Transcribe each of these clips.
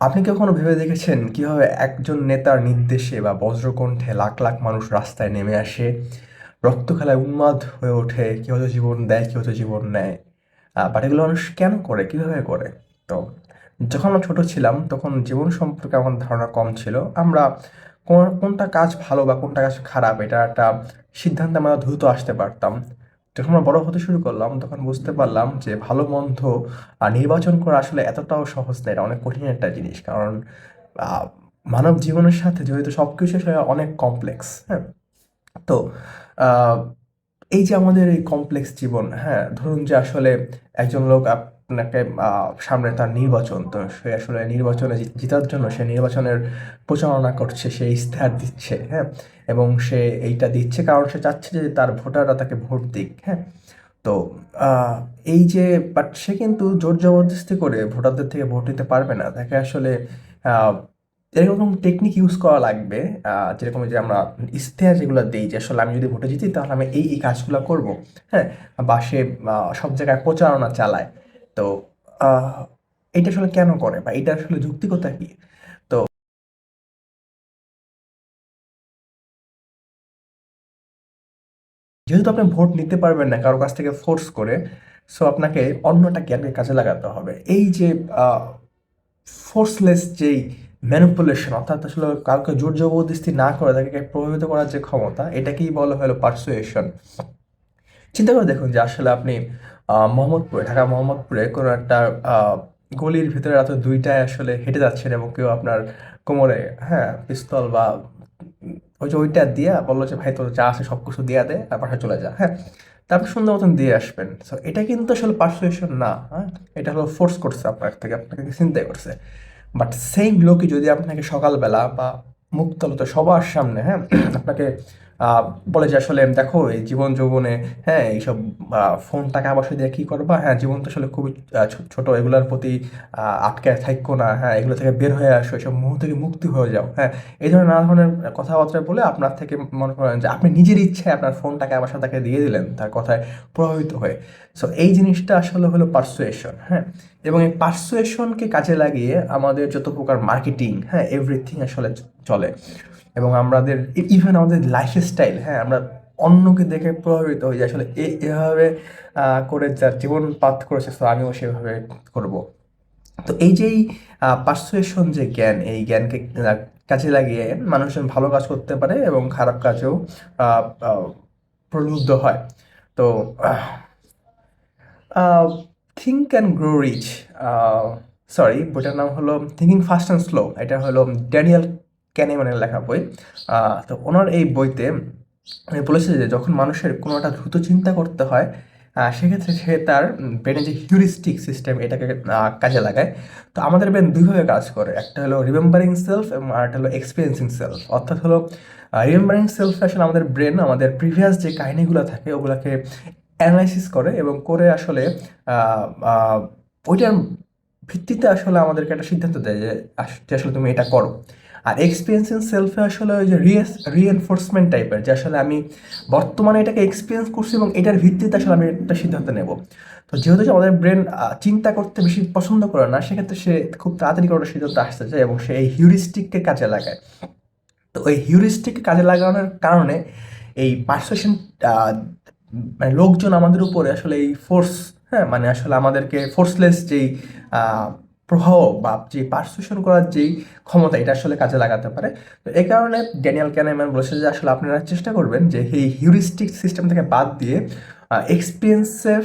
আপনি কি কখনো ভেবে দেখেছেন কিভাবে একজন নেতার নির্দেশে বা বজ্রকণ্ঠে লাখ লাখ মানুষ রাস্তায় নেমে আসে, রক্ত খেলায় উন্মাদ হয়ে ওঠে, কেউ হয়তো জীবন দেয়, কেউ হয়তো জীবন নেয়। বাট এগুলো মানুষ কেন করে, কিভাবে করে? তো যখন আমরা ছোট ছিলাম তখন জীবন সম্পর্কে আমার ধারণা কম ছিল। আমরা কোনটা কাজ ভালো বা কোনটা কাজ খারাপ এটা একটা সিদ্ধান্তে আমরা দ্রুত আসতে পারতাম। যখন আমরা বড় হতে শুরু করলাম তখন বুঝতে পারলাম যে ভালো মন্দ নির্বাচন করা আসলে এতটাও সহজ না, এটা অনেক কঠিন একটা জিনিস। কারণ আহ, মানব জীবনের সাথে জড়িত সব কিছু আসলে অনেক কমপ্লেক্স। হ্যাঁ, তো আহ, এই যে আমাদের এই কমপ্লেক্স জীবন, হ্যাঁ, ধরুন যে আসলে একজন লোক আপনাকে সামনে তার নির্বাচন, তো সে আসলে নির্বাচনে জেতার জন্য সে নির্বাচনের প্রচারণা করছে, সে ইশতেহার দিচ্ছে, হ্যাঁ, এবং সে এইটা দিচ্ছে কারণ সে চাচ্ছে যে তার ভোটাররা তাকে ভোট দিক। হ্যাঁ, তো আহ, এই যে বাট সে কিন্তু জোর জবরদস্তি করে ভোটারদের থেকে ভোট নিতে পারবে না, তাকে আসলে আহ, এরকম টেকনিক ইউজ করা লাগবে। যেরকম যে আমরা ইশতেহার যেগুলো দিই যে আসলে আমি যদি ভোটে জিতি তাহলে আমি এই এই কাজগুলো করব। হ্যাঁ, বা সে সব জায়গায় প্রচারণা চালায়। তো আহ, এটা আসলে কেন করে বা এটা আসলে যুক্তিকতা কি? তো যেহেতু আপনি ভোট নিতে পারবেন না কারো কাছ থেকে ফোর্স করে, সো আপনাকে অন্যটা জ্ঞানকে কাজে লাগাতে হবে। এই যে ফোর্সলেস যেই ম্যানিপুলেশন, অর্থাৎ আসলে কাউকে জোর জবরদস্তি না করে তাকে প্রভাবিত করার যে ক্ষমতা, এটাকেই বলা হলো পারসুয়েশন। চিন্তা করে দেখুন যে আসলে আপনি মোহাম্মদপুরে, ঢাকা মোহাম্মদপুরে কোনো একটা আহ, গলির ভিতরে রাত দুইটায় আসলে হেঁটে যাচ্ছেন এবং কেউ আপনার কোমরে, হ্যাঁ, পিস্তল বা ওই যে ওইটা দিয়া বললো যে ভাই তোর যা আছে সব কিছু দিয়া দে আর বাসায় চলে যা। হ্যাঁ, তারপর সুন্দর মতন দিয়ে আসবেন। সো এটা কিন্তু আসলে পারসুয়েশন না। হ্যাঁ, এটা হলো ফোর্স করছে আপনার থেকে, আপনাকে চিন্তাই করছে। বাট সেম লোকই যদি আপনাকে সকালবেলা বা মুক্তলতা সবার সামনে, হ্যাঁ, আপনাকে আহ, বলে যে আসলে দেখো এই জীবন যৌবনে, হ্যাঁ, এইসব ফোন টাকা পয়সা দিয়ে কি করবা, হ্যাঁ, জীবন তো আসলে খুবই ছোট, এগুলোর প্রতি আটকে থাকো না, হ্যাঁ, এগুলো থেকে বের হয়ে আসো, এইসব মুহ থেকে মুক্তি হয়ে যাও, হ্যাঁ, এই ধরনের নানা ধরনের কথাবার্তা বলে আপনার থেকে মনে করেন যে আপনি নিজের ইচ্ছায় আপনার ফোন টাকা পয়সা তাকে দিয়ে দিলেন তার কথায় প্রভাবিত হয়ে। সো এই জিনিসটা আসলে হলো পারসুয়েশন। হ্যাঁ, এবং এই পারসুয়েশনকে কাজে লাগিয়ে আমাদের যত প্রকার মার্কেটিং, হ্যাঁ, এভরিথিং আসলে চলে। এবং আমাদের ইভেন আমাদের লাইফস্টাইল, হ্যাঁ, আমরা অন্যকে দেখে প্রভাবিত হই যে আসলে এভাবে করে যার জীবন পাথ করেছে, তো আমিও সেভাবে করব। তো এই যেই পারসুয়েশন যে জ্ঞান, এই জ্ঞানকে কাজে লাগিয়ে মানুষজন ভালো কাজ করতে পারে এবং খারাপ কাজেও আহ, আহ, প্রলুব্ধ হয়। তো think and grow rich, sorry, বইটার নাম হলো থিঙ্কিং ফাস্ট অ্যান্ড স্লো। এটা হলো ড্যানিয়েল ক্যানেমানের লেখা বই। তো ওনার এই বইতে উনি বলেছে যে যখন মানুষের কোনো একটা দ্রুত চিন্তা করতে হয়, সেক্ষেত্রে সে তার ব্রেনের যে হিউরিস্টিক সিস্টেম এটাকে কাজে লাগায়। তো আমাদের ব্রেন দুইভাবে কাজ করে, একটা হলো রিমেম্বারিং সেলফ এবং আরেকটা হলো এক্সপিরিয়েন্সিং সেলফ। অর্থাৎ হলো রিমেম্বারিং সেলফ আসলে আমাদের ব্রেন আমাদের প্রিভিয়াস যে কাহিনীগুলো থাকে ওগুলোকে অ্যানালাইসিস করে এবং করে আসলে আহ, আহ, ওইটার ভিত্তিতে আসলে আমাদেরকে একটা সিদ্ধান্ত দেয় যে যে আসলে তুমি এটা করো। আর এক্সপিরিয়েন্সিং সেলফে আসলে ওই যে রিএনফোর্সমেন্ট টাইপের, যে আসলে আমি বর্তমানে এটাকে এক্সপিরিয়েন্স করছি এবং এটার ভিত্তিতে আসলে আমি একটা সিদ্ধান্ত নেব। তো যেহেতু যে আমাদের ব্রেন চিন্তা করতে বেশি পছন্দ করে না, সেক্ষেত্রে সে খুব তাড়াতাড়ি করে একটা সিদ্ধান্ত আসতে চায় এবং সে এই হিউরিস্টিককে কাজে লাগায়। তো ওই হিউরিস্টিক কাজে লাগানোর কারণে এই পারসুয়েশন, মানে লোকজন আমাদের উপরে আসলে এই ফোর্স, হ্যাঁ, মানে আসলে আমাদেরকে ফোর্সলেস যেই আহ, প্রভাব বা যে পারসুয়েশন করার যেই ক্ষমতা, এটা আসলে কাজে লাগাতে পারে। তো এই কারণে ড্যানিয়েল ক্যানেমান বলেছে যে আসলে আপনারা চেষ্টা করবেন যে এই হিউরিস্টিক সিস্টেম থেকে বাদ দিয়ে এক্সপিরিয়েন্সিভ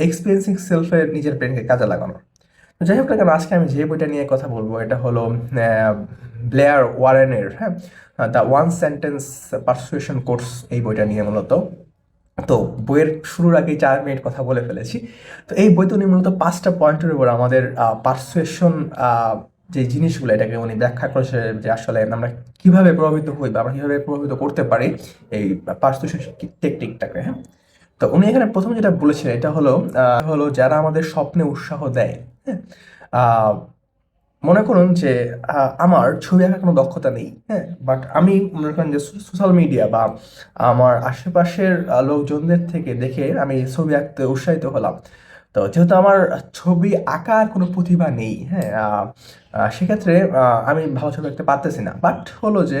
এক্সপিরিয়েন্সিং সেলফের নিজের ব্রেনকে কাজে লাগানো। তো যাই হোক না কেন, আজকে আমি যে বইটা নিয়ে কথা বলবো এটা হলো ব্লেয়ার ওয়ারেনের, হ্যাঁ, the one sentence persuasion course, এই বইটা নিয়ে মূলত। তো বইয়ের শুরুর আগেই 4 মিনিট কথা বলে ফেলেছি। তো এই বইতে উনি মূলত 5টা পয়েন্টের উপর আমাদের পারসুয়েশন যে জিনিসগুলো এটাকে উনি ব্যাখ্যা করেছে যে আসলে আমরা কিভাবে প্রভাবিত হই বা আমরা কিভাবে প্রভাবিত করতে পারি এই পারসুয়েশন টেকনিকটাকে। হ্যাঁ, তো উনি এখানে প্রথমে যেটা বলেছেন এটা হলো যারা আমাদের স্বপ্নে উৎসাহ দেয়। হ্যাঁ, আহ, মনে করুন যে আমার ছবি আঁকার কোনো দক্ষতা নেই, হ্যাঁ, বাট আমি মনে করেন যে সোশ্যাল মিডিয়া বা আমার আশেপাশের লোকজনদের থেকে দেখে আমি ছবি আঁকতে উৎসাহিত হলাম। তো যেহেতু আমার ছবি আঁকার কোনো প্রতিভা নেই, হ্যাঁ, সেক্ষেত্রে আমি ভালো ছবি আঁকতে পারতেছি না। বাট হলো যে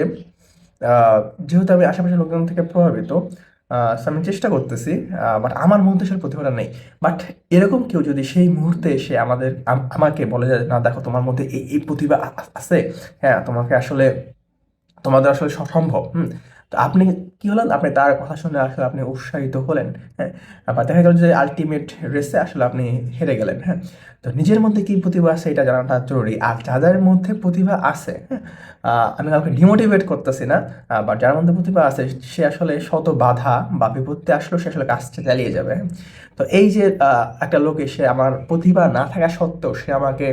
যেহেতু আমি আশেপাশের লোকজন থেকে প্রভাবিত, so আমি চেষ্টা করতেছি, বাট আমার মধ্যে আসলে প্রতিভাটা নেই। বাট এরকম কেউ যদি সেই মুহূর্তে এসে আমাকে বলে যে না দেখো তোমার মধ্যে এই প্রতিভা আছে, হ্যাঁ তোমাকে আসলে তোমাদের আসলে সম্ভব, তো আপনি কি হলেন, আপনি তার কথা শুনে আসলে আপনি উৎসাহিত হলেন, হ্যাঁ, আবার দেখা গেল যে আলটিমেট রেসে আসলে আপনি হেরে গেলেন, হ্যাঁ। তো নিজের মধ্যে কি প্রতিভা আছে এটা জানাটা জরুরি। আর যাদের মধ্যে প্রতিভা আছে, হ্যাঁ, আমি কাউকে ডিমোটিভেট করতেছি না, বাট যার মধ্যে প্রতিভা আছে সে আসলে শত বাধা বা বিপত্তি আসলেও সে আসলে কাজটা চালিয়ে যাবে, হ্যাঁ। তো এই যে একটা লোক এসে আমার প্রতিভা না থাকা সত্ত্বেও সে আমাকে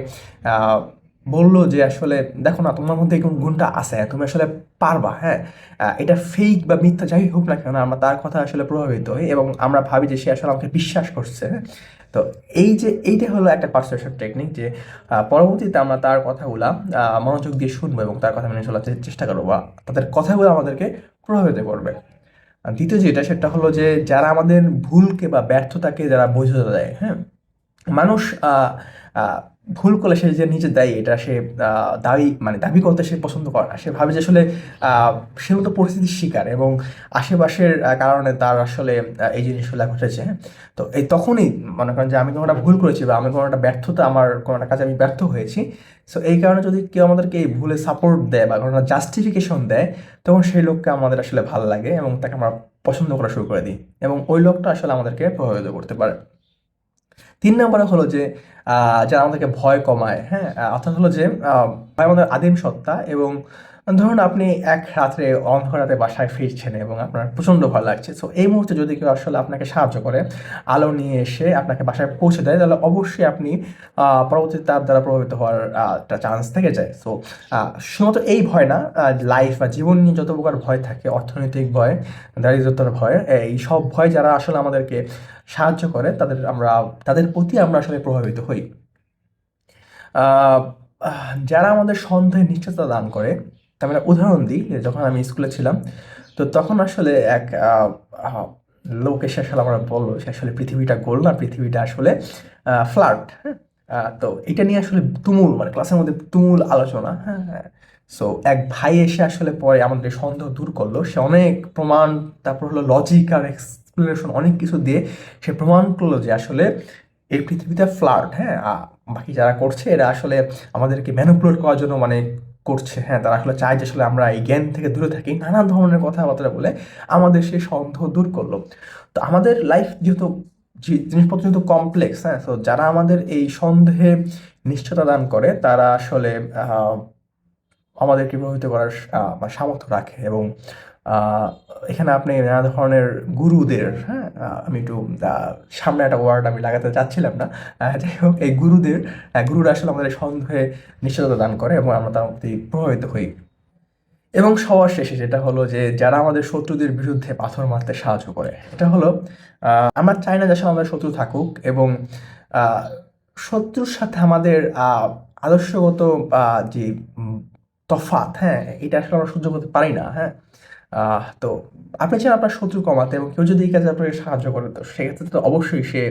বললো যে আসলে দেখো না তোমার মধ্যে কোন গুণটা আছে, তুমি আসলে পারবা, হ্যাঁ। এটা ফেক বা মিথ্যা যাই হোক না কেন আমরা তার কথা আসলে প্রভাবিত হই এবং আমরা ভাবি যে সে আসলে আমাকে বিশ্বাস করছে, হ্যাঁ। তো এই যে এইটা হলো একটা পারসুয়েশন টেকনিক যে পরবর্তীতে আমরা তার কথাগুলা মনোযোগ দিয়ে শুনবো এবং তার কথা মেনে চলার চেষ্টা করবো বা তাদের কথাগুলো আমাদেরকে প্রভাবিত করবে। আর দ্বিতীয় যেটা সেটা হলো যে যারা আমাদের ভুলকে বা ব্যর্থতাকে যারা বোঝাতে দেয়, হ্যাঁ। মানুষ আহ, ভুল করলে সে যে নিজে দায়ী এটা সে দাবি করতে সে পছন্দ করে না। সে ভাবে যে আসলে সে মতো পরিস্থিতির শিকার এবং আশেপাশের কারণে তার আসলে এই জিনিসগুলো ঘটেছে, হ্যাঁ। তো এই তখনই মনে করেন যে আমি কোনো একটা ভুল করেছি বা আমি কোনো একটা ব্যর্থতা, আমার কোনো একটা কাজে আমি ব্যর্থ হয়েছি, সো এই কারণে যদি কেউ আমাদেরকে এই ভুলে সাপোর্ট দেয় বা কোনো জাস্টিফিকেশন দেয়, তখন সেই লোককে আমাদের আসলে ভালো লাগে এবং তাকে আমরা পছন্দ করা শুরু করে দিই এবং ওই লোকটা আসলে আমাদেরকে প্রভাবিত করতে পারে। ৩ নম্বরে হলো যে যারা আমাদেরকে ভয় কমায়, হ্যাঁ? অর্থাৎ হলো যে ভয় আমাদের আদিম সত্তা এবং ধরুন আপনি এক রাত্রে অন্ধকার রাতে বাসায় ফিরছেন এবং আপনার প্রচণ্ড ভয় লাগছে। সো এই মুহূর্তে যদি কেউ আসলে আপনাকে সাহায্য করে, আলো নিয়ে এসে আপনাকে বাসায় পৌঁছে দেয়, তাহলে অবশ্যই আপনি পরবর্তীতে তার দ্বারা প্রভাবিত হওয়ার একটা চান্স থেকে যায়। সো শুধুমাত্র এই ভয় না, লাইফ বা জীবন নিয়ে যত প্রকার ভয় থাকে, অর্থনৈতিক ভয়, দারিদ্রতার ভয়, এই সব ভয় যারা আসলে আমাদেরকে সাহায্য করে তাদের প্রতি আমরা আসলে প্রভাবিত হই। আহ, যারা আমাদের সন্দেহে নিশ্চয়তা দান করে, তার মানে উদাহরণ দিই যে যখন আমি স্কুলে ছিলাম, তো তখন আসলে এক আহ, লোক এসে আসলে আমরা বললো সে আসলে পৃথিবীটা গোল না, পৃথিবীটা আসলে ফ্ল্যাট, হ্যাঁ। তো এটা নিয়ে আসলে তুমুল মানে ক্লাসের মধ্যে তুমুল আলোচনা, হ্যাঁ, হ্যাঁ। সো এক ভাই এসে আসলে পরে আমাদের সন্দেহ দূর করলো, সে অনেক প্রমাণ, তারপর হলো লজিক আর এক্সপ্লেনেশন অনেক কিছু দিয়ে সে প্রমাণ করলো যে আসলে এই পৃথিবীতে ফ্লার্ট, হ্যাঁ। বাকি যারা করছে এরা আসলে আমাদেরকে ম্যানিপুলেট করার জন্য মানে করছে, হ্যাঁ। তারা আসলে চায় যে আসলে আমরা এই জ্ঞান থেকে দূরে থাকি, নানা ধরনের কথাবার্তা বলে আমাদের সেই সন্দেহ দূর করলো। তো আমাদের লাইফ যেহেতু জিনিসপত্র যেহেতু কমপ্লেক্স, হ্যাঁ, তো যারা আমাদের এই সন্দেহে নিশ্চয়তা দান করে তারা আসলে আমাদেরকে প্রভাবিত করার মানে সামর্থ্য রাখে এবং আহ, এখানে আপনি নানা ধরনের গুরুদের, হ্যাঁ, আমি একটু সামনে একটা ওয়ার্ড আমি লাগাতে চাচ্ছিলাম না, যাই হোক এই গুরুরা আসলে আমাদের সন্দেহে নিশ্চয়তা দান করে এবং আমরা তার প্রতি প্রভাবিত হই। এবং সবার শেষে যেটা হলো যে যারা আমাদের শত্রুদের বিরুদ্ধে পাথর মারতে সাহায্য করে, এটা হলো আমরা চাই না যে আসলে আমাদের শত্রু থাকুক এবং আহ, শত্রুর সাথে আমাদের আদর্শগত যে তফাৎ, হ্যাঁ, এটা আসলে আমরা সহ্য করতে পারি না, হ্যাঁ। তো আপনি চান আপনার শত্রু কমাতে এবং কেউ যদি এই কাজে আপনাকে সাহায্য করে, তো সেক্ষেত্রে তো অবশ্যই সে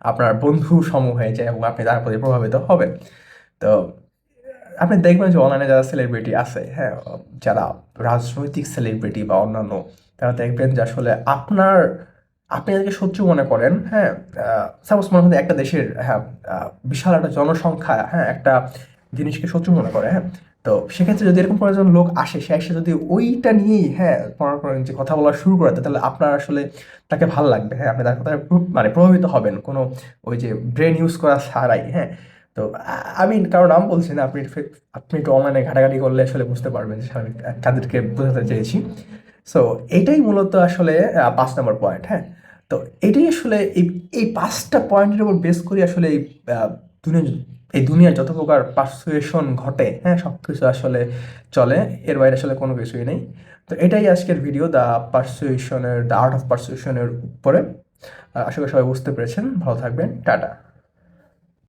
আপনার বন্ধু সমূহ হয়ে যায় এবং আপনি তার প্রতি প্রভাবিত হবেন। তো আপনি দেখবেন যে অনলাইনে যারা সেলিব্রিটি আছে, হ্যাঁ, যারা রাজনৈতিক সেলিব্রিটি বা অন্যান্য, তারা দেখবেন যে আসলে আপনি যাদেরকে শত্রু মনে করেন, হ্যাঁ, সাপোজ মনে করেন একটা দেশের, হ্যাঁ, বিশাল একটা জনসংখ্যা, হ্যাঁ, একটা জিনিসকে শত্রু মনে করে, হ্যাঁ। তো সেক্ষেত্রে যদি এরকম কোনো একজন লোক আসে, সে এসে যদি ওইটা নিয়েই, হ্যাঁ, মনে করেন যে কথা বলা শুরু করে দেয়, তাহলে আপনার আসলে তাকে ভালো লাগবে, হ্যাঁ, আপনি তার কথা মানে প্রভাবিত হবেন কোনো ওই যে ব্রেন ইউজ করা ছাড়াই, হ্যাঁ। তো আমি কারো নাম বলছি না, আপনি একটু অনলাইনে ঘাটাঘাটি করলে আসলে বুঝতে পারবেন যে আমি তাদেরকে বোঝাতে চেয়েছি। সো এটাই মূলত আসলে ৫ নম্বর পয়েন্ট, হ্যাঁ। তো এটাই আসলে এই ৫টা পয়েন্টের উপর বেস করে আসলে আহ, দুনিয়া এই দুনিয়ার যত প্রকার পারসুয়েশন ঘটে, হ্যাঁ, সব কিছু আসলে চলে, এর বাইরে আসলে কোনো কিছুই নেই। তো এটাই আজকের ভিডিও, দ্য আর্ট অফ পারসুয়েশনের উপরে। আশা করি সবাই বুঝতে পেরেছেন। ভালো থাকবেন, টাটা।